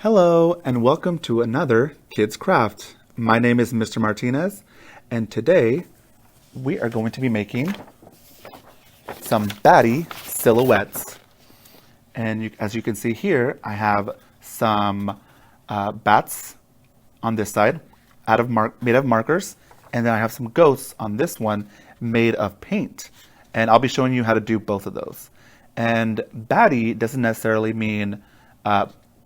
Hello and welcome to another Kids Craft. My name is Mr. Martinez and today we are going to be making some Batty silhouettes. And as you can see here, I have some bats on this side made of markers, and then I have some ghosts on this one made of paint. And I'll be showing you how to do both of those. And Batty doesn't necessarily mean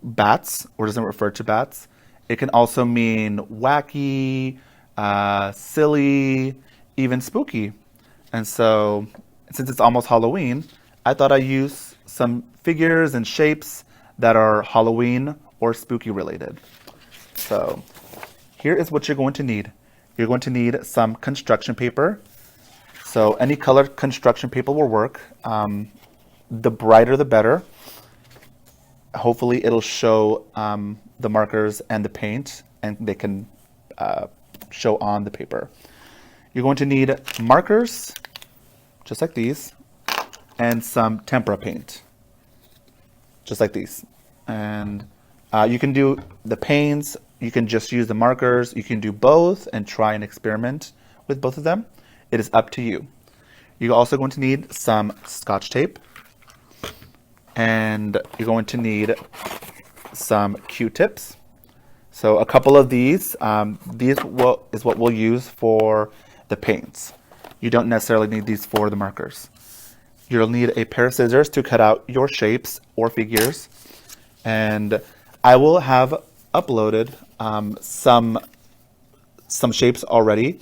bats, or doesn't refer to bats. It can also mean wacky, silly, even spooky. And so, since it's almost Halloween, I thought I'd use some figures and shapes that are Halloween or spooky related. So, here is what you're going to need. You're going to need some construction paper. So, any colored construction paper will work. The brighter the better. Hopefully it'll show the markers and the paint, and they can show on the paper. You're going to need markers, just like these, and some tempera paint, just like these. And you can do the paints, you can just use the markers, you can do both and try and experiment with both of them. It is up to you. You're also going to need some Scotch tape, and you're going to need some Q-tips. So a couple of these is what we'll use for the paints. You don't necessarily need these for the markers. You'll need a pair of scissors to cut out your shapes or figures. And I will have uploaded some shapes already.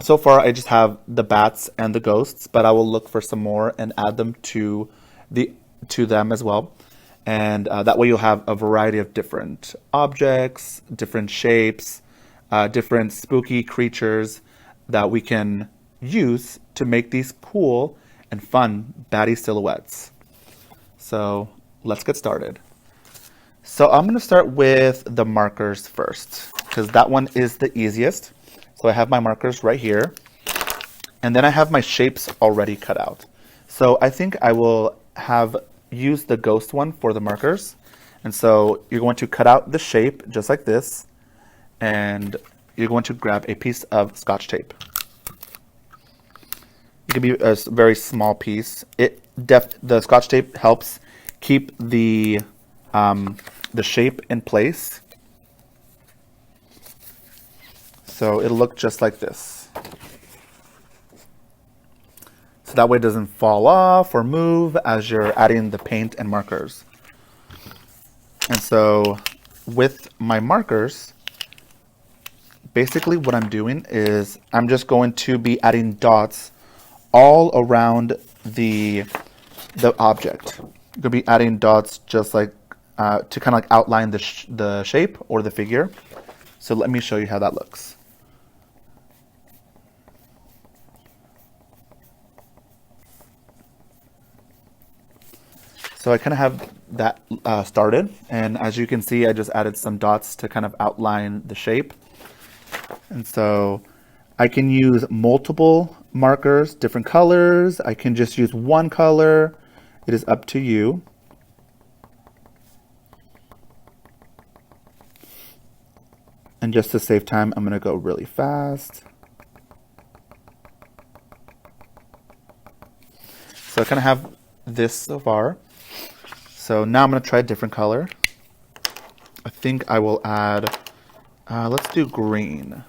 So far I just have the bats and the ghosts, but I will look for some more and add them to them as well. And that way you'll have a variety of different objects, different shapes, different spooky creatures that we can use to make these cool and fun Batty silhouettes. So let's get started. So I'm going to start with the markers first, because that one is the easiest. So I have my markers right here, and then I have my shapes already cut out. So I think I will use the ghost one for the markers. And so you're going to cut out the shape just like this, and you're going to grab a piece of Scotch tape. It can be a very small piece. The Scotch tape helps keep the shape in place. So it'll look just like this. So that way it doesn't fall off or move as you're adding the paint and markers. And so with my markers, basically what I'm doing is I'm just going to be adding dots all around the object. I'm going to be adding dots just like to kind of like outline the shape or the figure. So let me show you how that looks. So I kind of have that started, and as you can see, I just added some dots to kind of outline the shape. And so I can use multiple markers, different colors. I can just use one color. It is up to you. And just to save time, I'm going to go really fast. So I kind of have this so far. So now I'm going to try a different color. I think I will add, let's do green.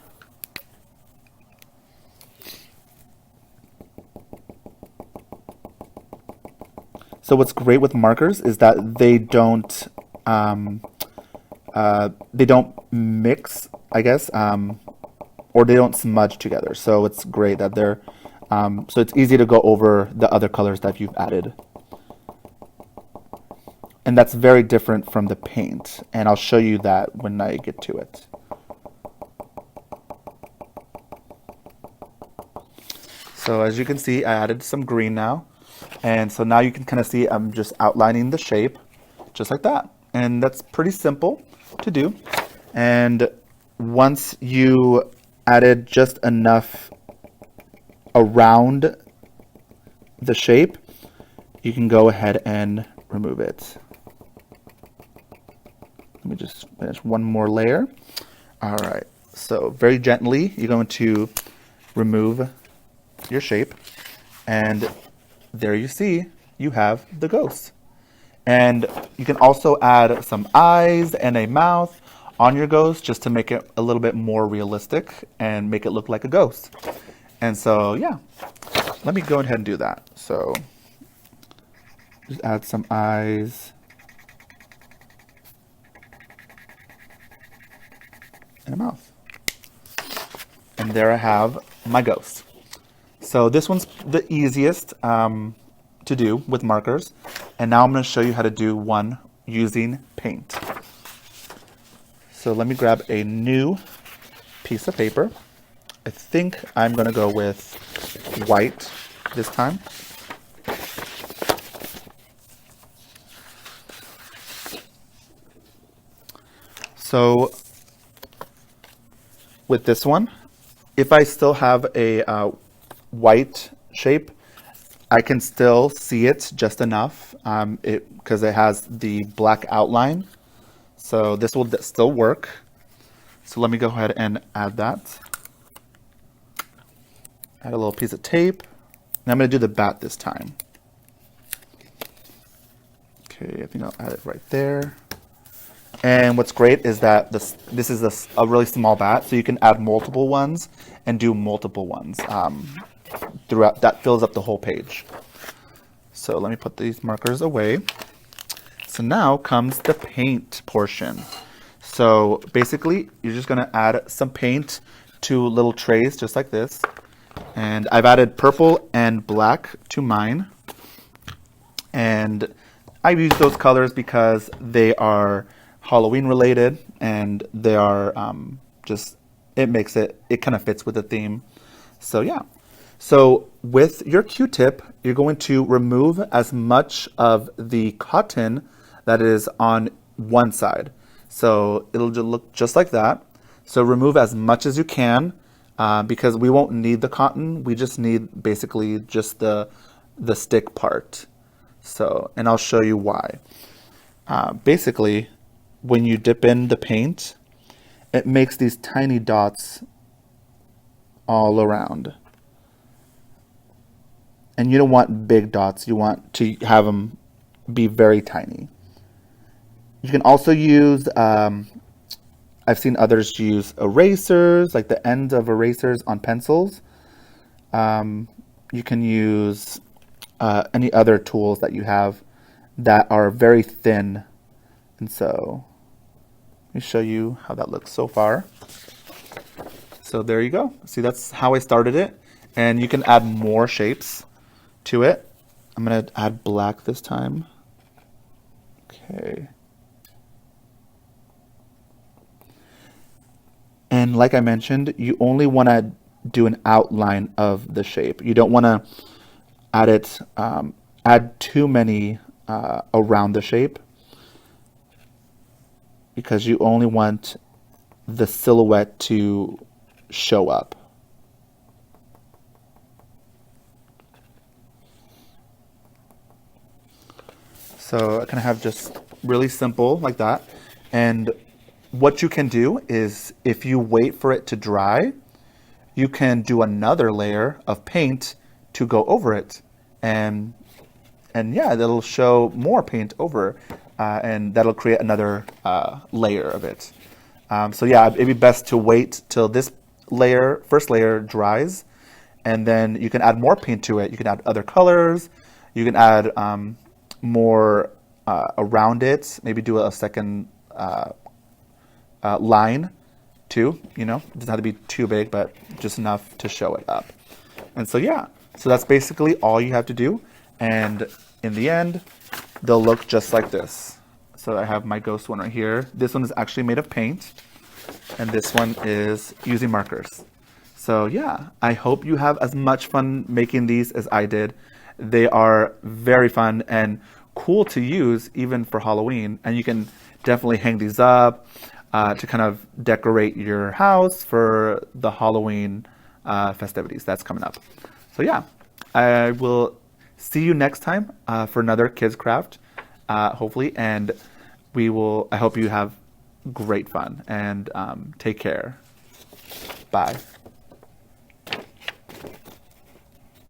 So what's great with markers is that they don't mix, I guess, or they don't smudge together. So it's great that they're, so it's easy to go over the other colors that you've added. And that's very different from the paint, and I'll show you that when I get to it. So as you can see, I added some green now, and so now you can kind of see I'm just outlining the shape just like that. And that's pretty simple to do. And once you added just enough around the shape, you can go ahead and remove it. Let me just finish one more layer. All right, so very gently, you're going to remove your shape, and there you see, you have the ghost. And you can also add some eyes and a mouth on your ghost just to make it a little bit more realistic and make it look like a ghost. And so, yeah, let me go ahead and do that. So just add some eyes and a mouth. And there I have my ghost. So this one's the easiest to do with markers. And now I'm going to show you how to do one using paint. So let me grab a new piece of paper. I think I'm going to go with white this time. So with this one, if I still have a white shape, I can still see it just enough because it has the black outline. So this will still work. So let me go ahead and add that. Add a little piece of tape. And I'm going to do the bat this time. Okay, I think I'll add it right there. And what's great is that this is a really small bat, so you can add multiple ones and do multiple ones throughout. That fills up the whole page. So let me put these markers away. So now comes the paint portion. So basically, you're just going to add some paint to little trays just like this. And I've added purple and black to mine. And I use those colors because they are Halloween related, and they are it kind of fits with the theme. So yeah. So with your Q-tip, you're going to remove as much of the cotton that is on one side. So it'll look just like that. So remove as much as you can because we won't need the cotton. We just need basically just the stick part. So, and I'll show you why. Basically, when you dip in the paint, it makes these tiny dots all around. And you don't want big dots. You want to have them be very tiny. You can also use, I've seen others use erasers, like the ends of erasers on pencils. You can use any other tools that you have that are very thin. And so let me show you how that looks so far. So there you go. See, that's how I started it. And you can add more shapes to it. I'm going to add black this time. Okay. And like I mentioned, you only want to do an outline of the shape. You don't want to add too many around the shape, because you only want the silhouette to show up. So I kind of have just really simple like that. And what you can do is, if you wait for it to dry, you can do another layer of paint to go over it. And yeah, that'll show more paint over, and that'll create another layer of it. So yeah, it'd be best to wait till this first layer dries, and then you can add more paint to it. You can add other colors. You can add more around it. Maybe do a second line too. You know, it doesn't have to be too big, but just enough to show it up. And so yeah, so that's basically all you have to do. And in the end, they'll look just like this. So I have my ghost one right here. This one is actually made of paint, and this one is using markers. So yeah, I hope you have as much fun making these as I did. They are very fun and cool to use even for Halloween, and you can definitely hang these up to kind of decorate your house for the Halloween festivities that's coming up. So yeah, I will see you next time for another kids craft, hopefully, and I hope you have great fun. And take care. Bye.